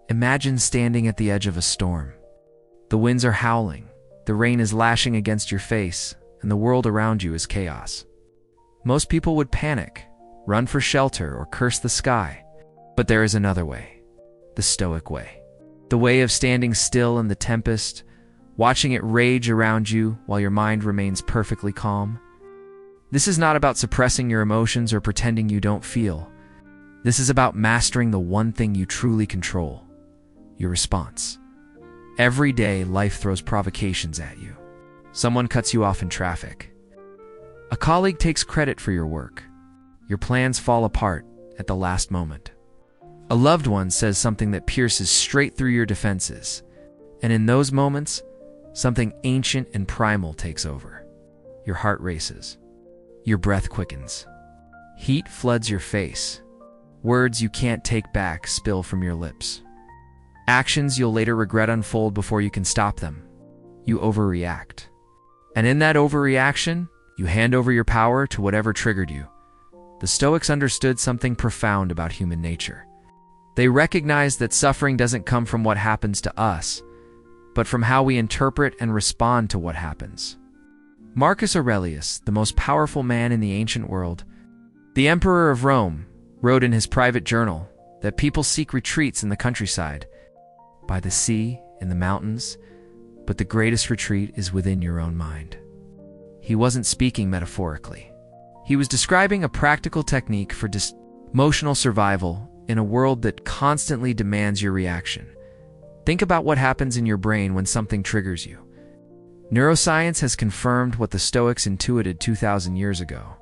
Imagine standing at the edge of a storm. The winds are howling, the rain is lashing against your face, and the world around you is chaos. Most people would panic, run for shelter, or curse the sky. But there is another way, the Stoic way. The way of standing still in the tempest, watching it rage around you while your mind remains perfectly calm. This is not about suppressing your emotions or pretending you don't feel. This is about mastering the one thing you truly control, your response. Every day, life throws provocations at you. Someone cuts you off in traffic. A colleague takes credit for your work. Your plans fall apart at the last moment. A loved one says something that pierces straight through your defenses. And in those moments, something ancient and primal takes over. Your heart races. Your breath quickens. Heat floods your face. Words you can't take back spill from your lips. Actions you'll later regret unfold before you can stop them. You overreact. And in that overreaction, you hand over your power to whatever triggered you. The Stoics understood something profound about human nature. They recognized that suffering doesn't come from what happens to us, but from how we interpret and respond to what happens. Marcus Aurelius, the most powerful man in the ancient world, the emperor of Rome, wrote in his private journal that people seek retreats in the countryside, by the sea, in the mountains, but the greatest retreat is within your own mind. He wasn't speaking metaphorically. He was describing a practical technique for emotional survival in a world that constantly demands your reaction. Think about what happens in your brain when something triggers you. Neuroscience has confirmed what the Stoics intuited 2,000 years ago.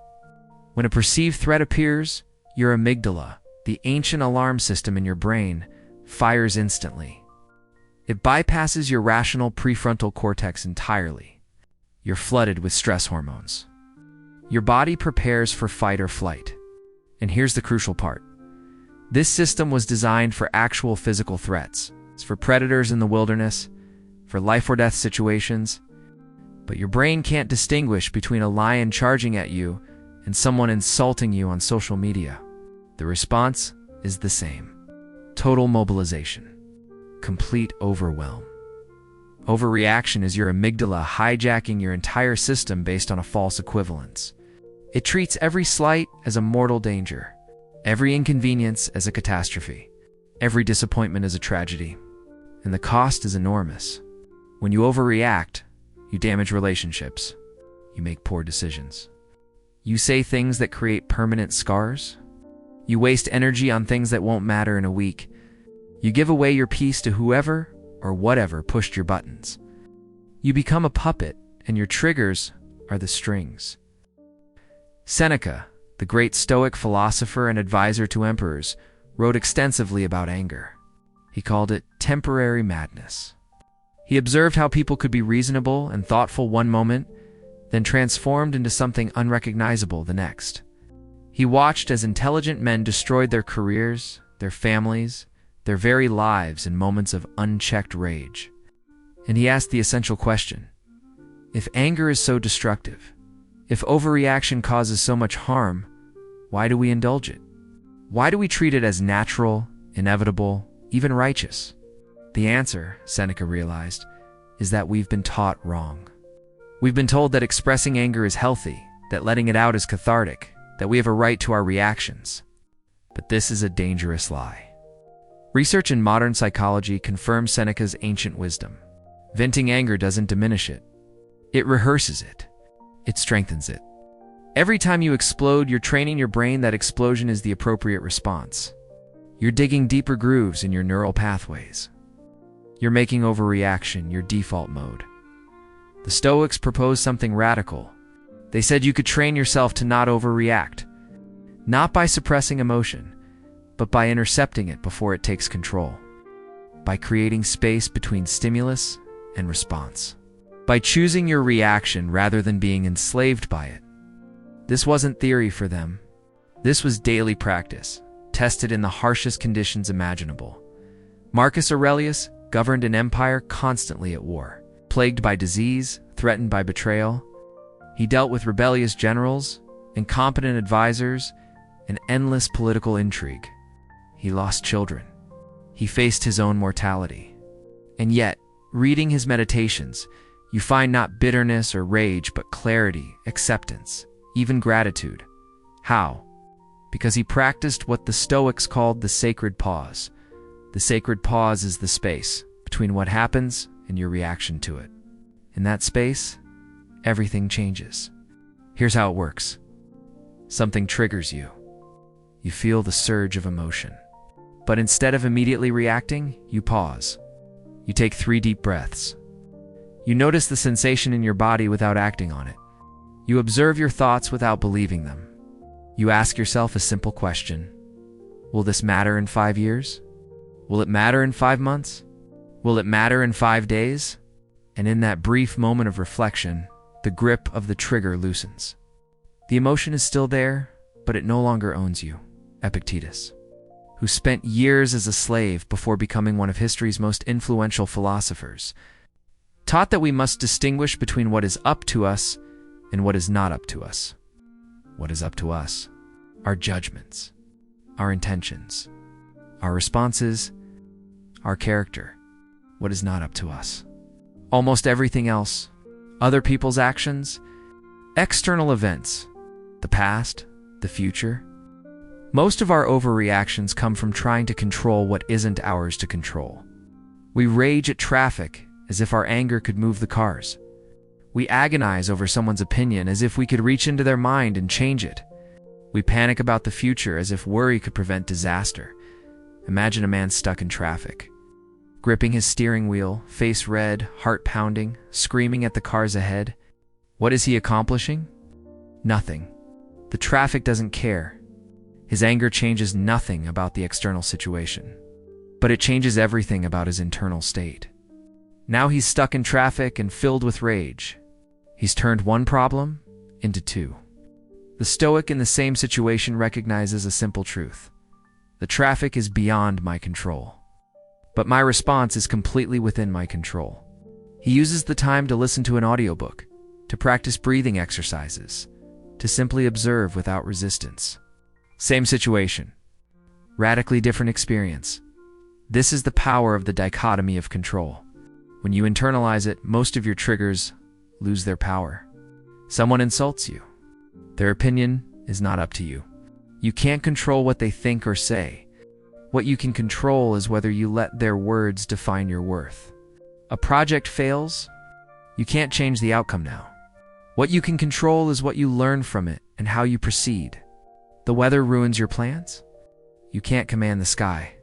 When a perceived threat appears, your amygdala, the ancient alarm system in your brain, fires instantly. It bypasses your rational prefrontal cortex entirely. You're flooded with stress hormones. Your body prepares for fight or flight. And here's the crucial part. This system was designed for actual physical threats. It's for predators in the wilderness, for life or death situations. But your brain can't distinguish between a lion charging at you and someone insulting you on social media. The response is the same. Total mobilization. Complete overwhelm. Overreaction is your amygdala hijacking your entire system based on a false equivalence. It treats every slight as a mortal danger, every inconvenience as a catastrophe, every disappointment as a tragedy. And the cost is enormous. When you overreact, you damage relationships. You make poor decisions. You say things that create permanent scars. You waste energy on things that won't matter in a week. You give away your peace to whoever or whatever pushed your buttons. You become a puppet, and your triggers are the strings. Seneca, the great Stoic philosopher and advisor to emperors, wrote extensively about anger. He called it temporary madness. He observed how people could be reasonable and thoughtful one moment, then transformed into something unrecognizable the next. He watched as intelligent men destroyed their careers, their families, their very lives in moments of unchecked rage. And he asked the essential question: if anger is so destructive, if overreaction causes so much harm, why do we indulge it? Why do we treat it as natural, inevitable, even righteous? The answer, Seneca realized, is that we've been taught wrong. We've been told that expressing anger is healthy, that letting it out is cathartic, that we have a right to our reactions. But this is a dangerous lie. Research in modern psychology confirms Seneca's ancient wisdom. Venting anger doesn't diminish it. It rehearses it. It strengthens it. Every time you explode, you're training your brain that explosion is the appropriate response. You're digging deeper grooves in your neural pathways. You're making overreaction your default mode. The Stoics proposed something radical. They said you could train yourself to not overreact, not by suppressing emotion, but by intercepting it before it takes control, by creating space between stimulus and response, by choosing your reaction rather than being enslaved by it. This wasn't theory for them. This was daily practice, tested in the harshest conditions imaginable. Marcus Aurelius governed an empire constantly at war, plagued by disease, threatened by betrayal. He dealt with rebellious generals, incompetent advisors, and endless political intrigue. He lost children. He faced his own mortality. And yet, reading his meditations, you find not bitterness or rage, but clarity, acceptance, even gratitude. How? Because he practiced what the Stoics called the sacred pause. The sacred pause is the space between what happens and your reaction to it. In that space, everything changes. Here's how it works. Something triggers you. You feel the surge of emotion. But instead of immediately reacting, you pause. You take 3 deep breaths. You notice the sensation in your body without acting on it. You observe your thoughts without believing them. You ask yourself a simple question. Will this matter in 5 years? Will it matter in 5 months? Will it matter in 5 days? And in that brief moment of reflection, the grip of the trigger loosens. The emotion is still there, but it no longer owns you. Epictetus, who spent years as a slave before becoming one of history's most influential philosophers, taught that we must distinguish between what is up to us and what is not up to us. What is up to us? Our judgments, our intentions, our responses, our character. What is not up to us? Almost everything else, other people's actions, external events, the past, the future. Most of our overreactions come from trying to control what isn't ours to control. We rage at traffic as if our anger could move the cars. We agonize over someone's opinion as if we could reach into their mind and change it. We panic about the future as if worry could prevent disaster. Imagine a man stuck in traffic, gripping his steering wheel, face red, heart pounding, screaming at the cars ahead. What is he accomplishing? Nothing. The traffic doesn't care. His anger changes nothing about the external situation, but it changes everything about his internal state. Now he's stuck in traffic and filled with rage. He's turned one problem into 2. The Stoic in the same situation recognizes a simple truth. The traffic is beyond my control, but my response is completely within my control. He uses the time to listen to an audiobook, to practice breathing exercises, to simply observe without resistance. Same situation, radically different experience. This is the power of the dichotomy of control. When you internalize it, most of your triggers lose their power. Someone insults you. Their opinion is not up to you. You can't control what they think or say. What you can control is whether you let their words define your worth. A project fails. You can't change the outcome now. What you can control is what you learn from it and how you proceed. The weather ruins your plans. You can't command the sky.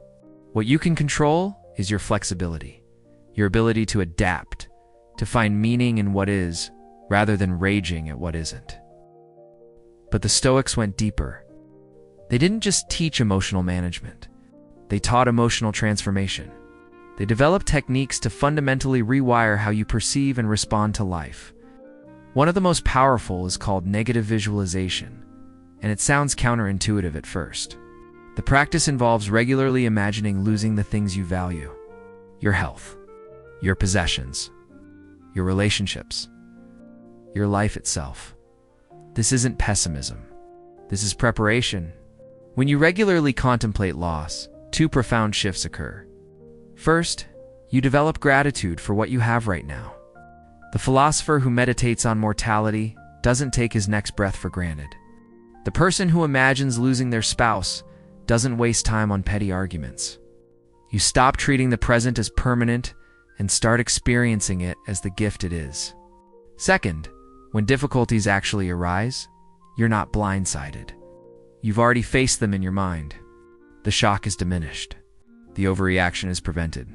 What you can control is your flexibility, your ability to adapt, to find meaning in what is, rather than raging at what isn't. But the Stoics went deeper. They didn't just teach emotional management. They taught emotional transformation. They developed techniques to fundamentally rewire how you perceive and respond to life. One of the most powerful is called negative visualization, and it sounds counterintuitive at first. The practice involves regularly imagining losing the things you value: your health, your possessions, your relationships, your life itself. This isn't pessimism. This is preparation. When you regularly contemplate loss, 2 profound shifts occur. First, you develop gratitude for what you have right now. The philosopher who meditates on mortality doesn't take his next breath for granted. The person who imagines losing their spouse doesn't waste time on petty arguments. You stop treating the present as permanent and start experiencing it as the gift it is. Second, when difficulties actually arise, you're not blindsided. You've already faced them in your mind. The shock is diminished. The overreaction is prevented.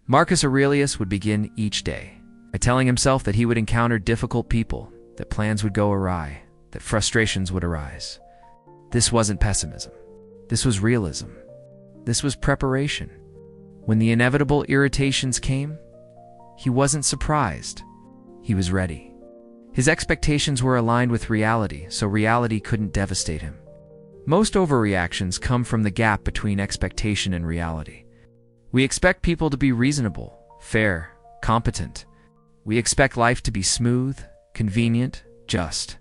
Marcus Aurelius would begin each day by telling himself that he would encounter difficult people, that plans would go awry, that frustrations would arise. This wasn't pessimism. This was realism. This was preparation. When the inevitable irritations came, he wasn't surprised. He was ready. His expectations were aligned with reality, so reality couldn't devastate him. Most overreactions come from the gap between expectation and reality. We expect people to be reasonable, fair, competent. We expect life to be smooth, convenient, just.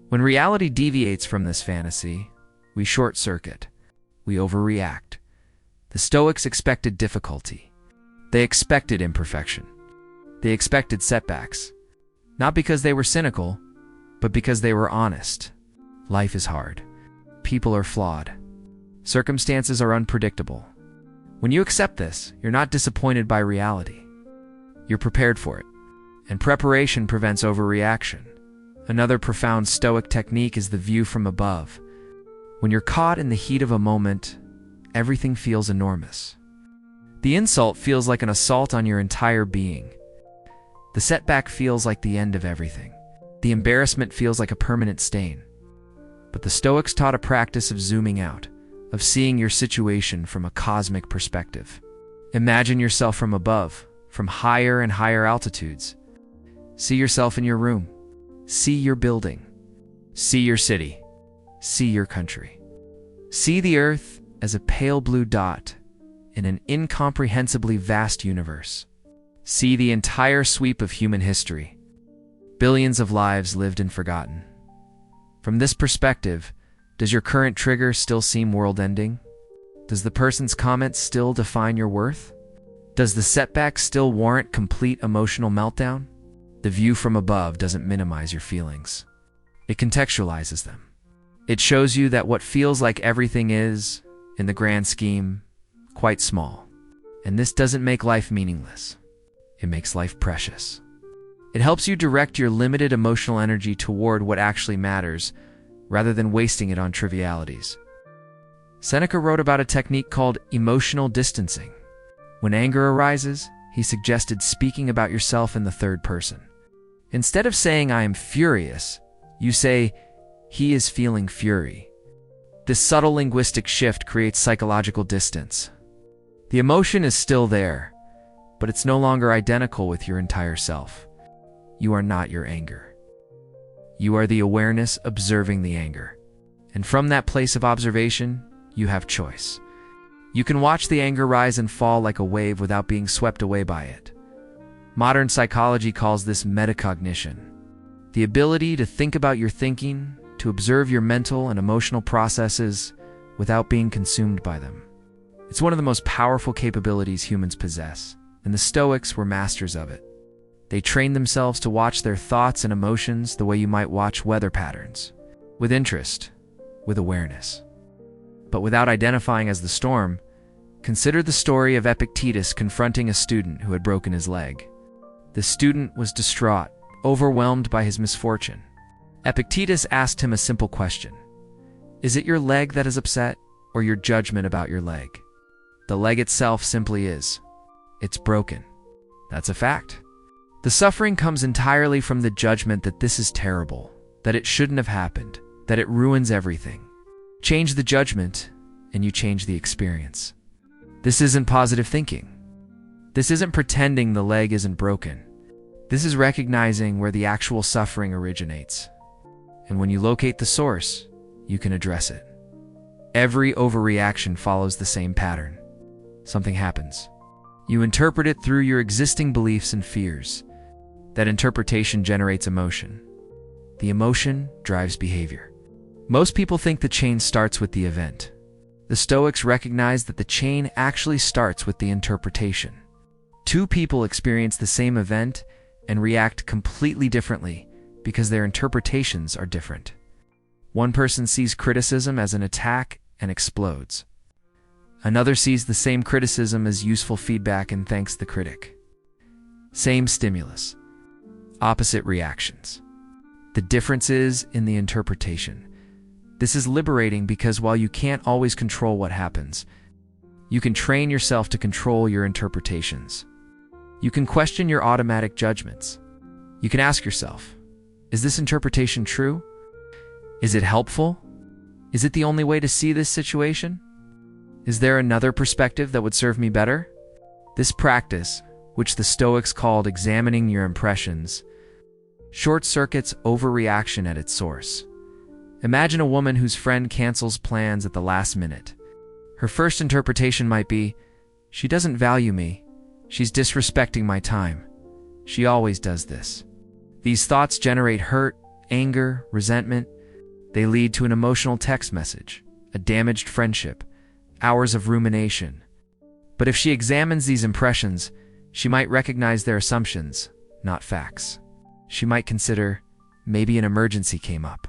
When reality deviates from this fantasy, we short-circuit. We overreact. The Stoics expected difficulty. They expected imperfection. They expected setbacks. Not because they were cynical, but because they were honest. Life is hard. People are flawed. Circumstances are unpredictable. When you accept this, you're not disappointed by reality. You're prepared for it. And preparation prevents overreaction. Another profound Stoic technique is the view from above. When you're caught in the heat of a moment, everything feels enormous. The insult feels like an assault on your entire being. The setback feels like the end of everything. The embarrassment feels like a permanent stain. But the Stoics taught a practice of zooming out, of seeing your situation from a cosmic perspective. Imagine yourself from above, from higher and higher altitudes. See yourself in your room. See your building. See your city. See your country. See the earth as a pale blue dot in an incomprehensibly vast universe. See the entire sweep of human history. Billions of lives lived and forgotten. From this perspective, does your current trigger still seem world-ending? Does the person's comment still define your worth? Does the setback still warrant complete emotional meltdown? The view from above doesn't minimize your feelings. It contextualizes them. It shows you that what feels like everything is, in the grand scheme, quite small. And this doesn't make life meaningless. It makes life precious. It helps you direct your limited emotional energy toward what actually matters, rather than wasting it on trivialities. Seneca wrote about a technique called emotional distancing. When anger arises, he suggested speaking about yourself in the third person. Instead of saying, "I am furious," you say, "He is feeling fury." This subtle linguistic shift creates psychological distance. The emotion is still there, but it's no longer identical with your entire self. You are not your anger. You are the awareness observing the anger. And from that place of observation, you have choice. You can watch the anger rise and fall like a wave without being swept away by it. Modern psychology calls this metacognition. The ability to think about your thinking, to observe your mental and emotional processes without being consumed by them. It's one of the most powerful capabilities humans possess, and the Stoics were masters of it. They trained themselves to watch their thoughts and emotions the way you might watch weather patterns, with interest, with awareness. But without identifying as the storm, consider the story of Epictetus confronting a student who had broken his leg. The student was distraught, overwhelmed by his misfortune. Epictetus asked him a simple question. Is it your leg that is upset, or your judgment about your leg? The leg itself simply is. It's broken. That's a fact. The suffering comes entirely from the judgment that this is terrible, that it shouldn't have happened, that it ruins everything. Change the judgment, and you change the experience. This isn't positive thinking. This isn't pretending the leg isn't broken. This is recognizing where the actual suffering originates. And when you locate the source, you can address it. Every overreaction follows the same pattern. Something happens. You interpret it through your existing beliefs and fears. That interpretation generates emotion. The emotion drives behavior. Most people think the chain starts with the event. The Stoics recognize that the chain actually starts with the interpretation. Two people experience the same event and react completely differently because their interpretations are different. One person sees criticism as an attack and explodes. Another sees the same criticism as useful feedback and thanks the critic. Same stimulus. Opposite reactions. The difference is in the interpretation. This is liberating because while you can't always control what happens, you can train yourself to control your interpretations. You can question your automatic judgments. You can ask yourself, is this interpretation true? Is it helpful? Is it the only way to see this situation? Is there another perspective that would serve me better? This practice, which the Stoics called examining your impressions, short-circuits overreaction at its source. Imagine a woman whose friend cancels plans at the last minute. Her first interpretation might be, she doesn't value me. She's disrespecting my time. She always does this. These thoughts generate hurt, anger, resentment. They lead to an emotional text message, a damaged friendship, hours of rumination, But if she examines these impressions, she might recognize their assumptions, not facts. She might consider, maybe an emergency came up.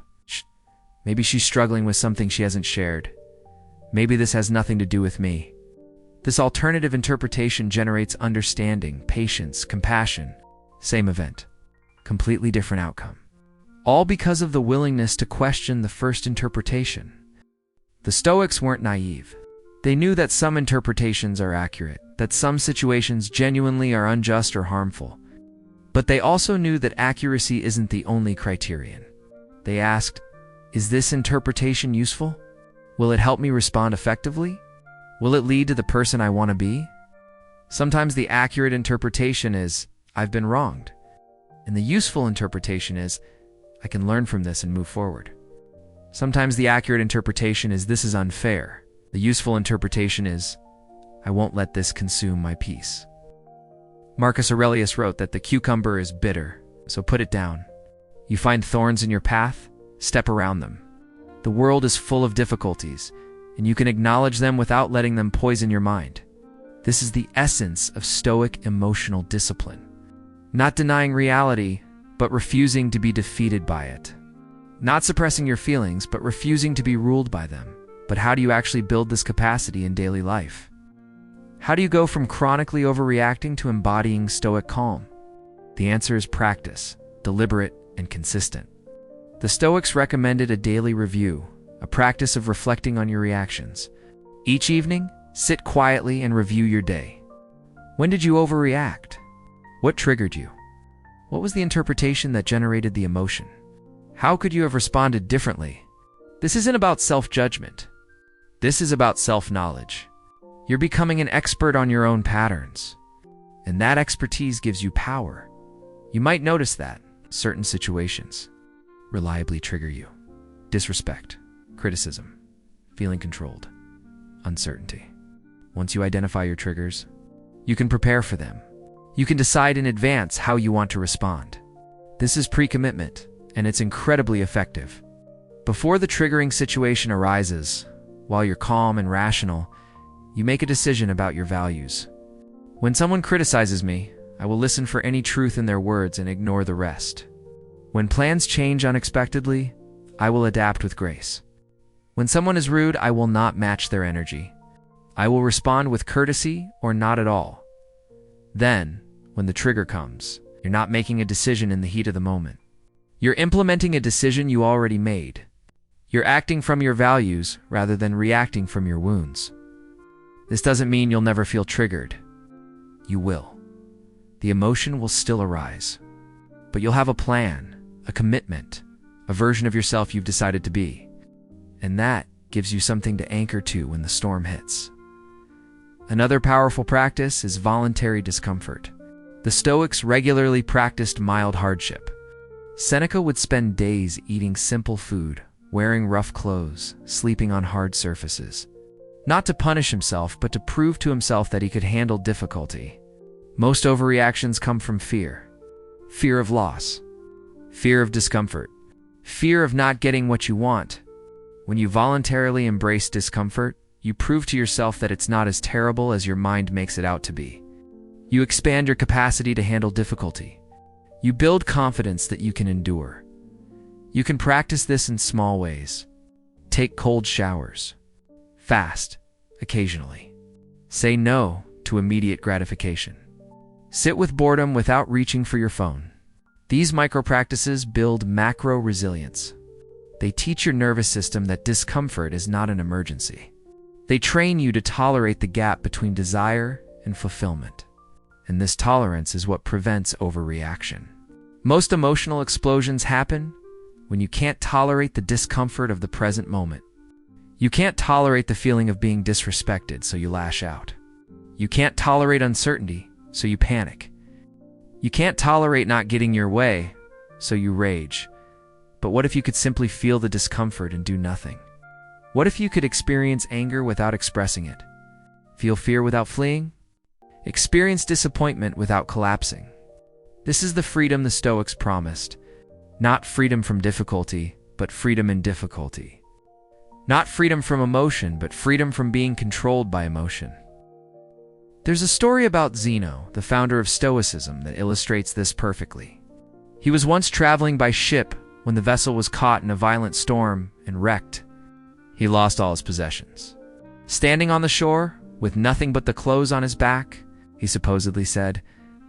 Maybe she's struggling with something she hasn't shared. Maybe this has nothing to do with me. This alternative interpretation generates understanding, patience, compassion. Same event, completely different outcome. All because of the willingness to question the first interpretation. The Stoics weren't naive. They knew that some interpretations are accurate, that some situations genuinely are unjust or harmful. But they also knew that accuracy isn't the only criterion. They asked, is this interpretation useful? Will it help me respond effectively? Will it lead to the person I want to be? Sometimes the accurate interpretation is, I've been wronged. And the useful interpretation is, I can learn from this and move forward. Sometimes the accurate interpretation is, this is unfair. The useful interpretation is, I won't let this consume my peace. Marcus Aurelius wrote that the cucumber is bitter, so put it down. You find thorns in your path, step around them. The world is full of difficulties, and you can acknowledge them without letting them poison your mind. This is the essence of Stoic emotional discipline. Not denying reality, but refusing to be defeated by it. Not suppressing your feelings, but refusing to be ruled by them. But how do you actually build this capacity in daily life? How do you go from chronically overreacting to embodying Stoic calm? The answer is practice, deliberate and consistent. The Stoics recommended a daily review, a practice of reflecting on your reactions. Each evening, sit quietly and review your day. When did you overreact? What triggered you? What was the interpretation that generated the emotion? How could you have responded differently? This isn't about self-judgment. This is about self-knowledge. You're becoming an expert on your own patterns. And that expertise gives you power. You might notice that certain situations reliably trigger you. Disrespect, criticism, feeling controlled, uncertainty. Once you identify your triggers, you can prepare for them. You can decide in advance how you want to respond. This is pre-commitment, and it's incredibly effective. Before the triggering situation arises, while you're calm and rational, you make a decision about your values. When someone criticizes me, I will listen for any truth in their words and ignore the rest. When plans change unexpectedly, I will adapt with grace. When someone is rude, I will not match their energy. I will respond with courtesy or not at all. Then, when the trigger comes, you're not making a decision in the heat of the moment. You're implementing a decision you already made. You're acting from your values rather than reacting from your wounds. This doesn't mean you'll never feel triggered. You will. The emotion will still arise. But you'll have a plan, a commitment, a version of yourself you've decided to be. And that gives you something to anchor to when the storm hits. Another powerful practice is voluntary discomfort. The Stoics regularly practiced mild hardship. Seneca would spend days eating simple food, wearing rough clothes, sleeping on hard surfaces. Not to punish himself, but to prove to himself that he could handle difficulty. Most overreactions come from fear. Fear of loss. Fear of discomfort. Fear of not getting what you want. When you voluntarily embrace discomfort, you prove to yourself that it's not as terrible as your mind makes it out to be. You expand your capacity to handle difficulty. You build confidence that you can endure. You can practice this in small ways. Take cold showers. Fast, occasionally. Say no to immediate gratification. Sit with boredom without reaching for your phone. These micro-practices build macro-resilience. They teach your nervous system that discomfort is not an emergency. They train you to tolerate the gap between desire and fulfillment. And this tolerance is what prevents overreaction. Most emotional explosions happen when you can't tolerate the discomfort of the present moment. You can't tolerate the feeling of being disrespected, so you lash out. You can't tolerate uncertainty, so you panic. You can't tolerate not getting your way, so you rage. But what if you could simply feel the discomfort and do nothing? What if you could experience anger without expressing it? Feel fear without fleeing? Experience disappointment without collapsing? This is the freedom the Stoics promised. Not freedom from difficulty, but freedom in difficulty. Not freedom from emotion, but freedom from being controlled by emotion. There's a story about Zeno, the founder of Stoicism, that illustrates this perfectly. He was once traveling by ship when the vessel was caught in a violent storm and wrecked. He lost all his possessions. Standing on the shore, with nothing but the clothes on his back, he supposedly said,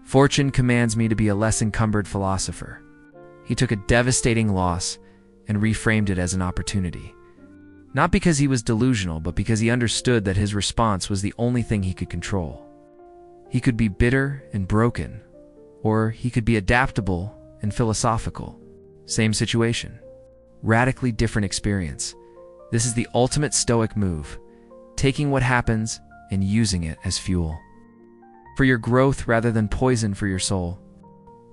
"Fortune commands me to be a less encumbered philosopher." He took a devastating loss and reframed it as an opportunity. Not because he was delusional, but because he understood that his response was the only thing he could control. He could be bitter and broken, or he could be adaptable and philosophical. Same situation, radically different experience. This is the ultimate Stoic move, taking what happens and using it as fuel for your growth rather than poison for your soul.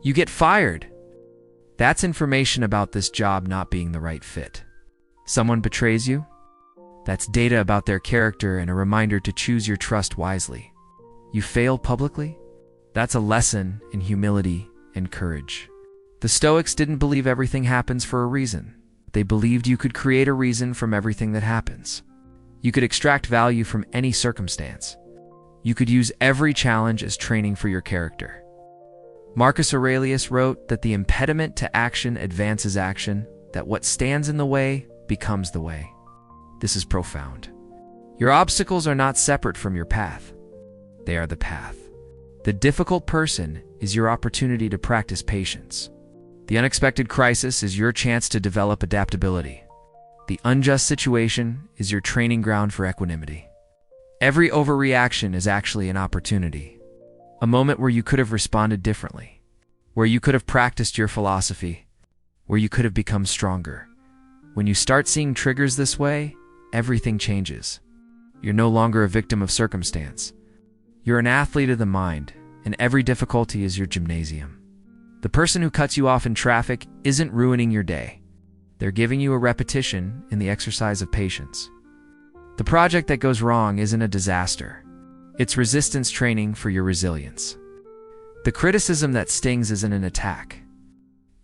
You get fired. That's information about this job not being the right fit. Someone betrays you. That's data about their character and a reminder to choose your trust wisely. You fail publicly. That's a lesson in humility and courage. The Stoics didn't believe everything happens for a reason. They believed you could create a reason from everything that happens. You could extract value from any circumstance. You could use every challenge as training for your character. Marcus Aurelius wrote that the impediment to action advances action, that what stands in the way becomes the way. This is profound. Your obstacles are not separate from your path. They are the path. The difficult person is your opportunity to practice patience. The unexpected crisis is your chance to develop adaptability. The unjust situation is your training ground for equanimity. Every overreaction is actually an opportunity, a moment where you could have responded differently, where you could have practiced your philosophy, where you could have become stronger. When you start seeing triggers this way, everything changes. You're no longer a victim of circumstance. You're an athlete of the mind, and every difficulty is your gymnasium. The person who cuts you off in traffic isn't ruining your day. They're giving you a repetition in the exercise of patience. The project that goes wrong isn't a disaster. It's resistance training for your resilience. The criticism that stings isn't an attack.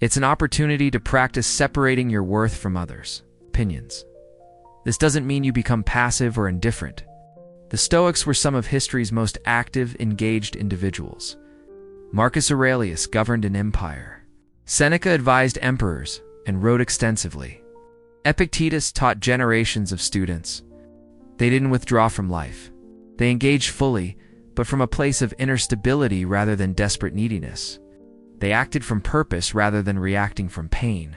It's an opportunity to practice separating your worth from others' opinions. This doesn't mean you become passive or indifferent. The Stoics were some of history's most active, engaged individuals. Marcus Aurelius governed an empire. Seneca advised emperors and wrote extensively. Epictetus taught generations of students. They didn't withdraw from life. They engaged fully, but from a place of inner stability rather than desperate neediness. They acted from purpose rather than reacting from pain.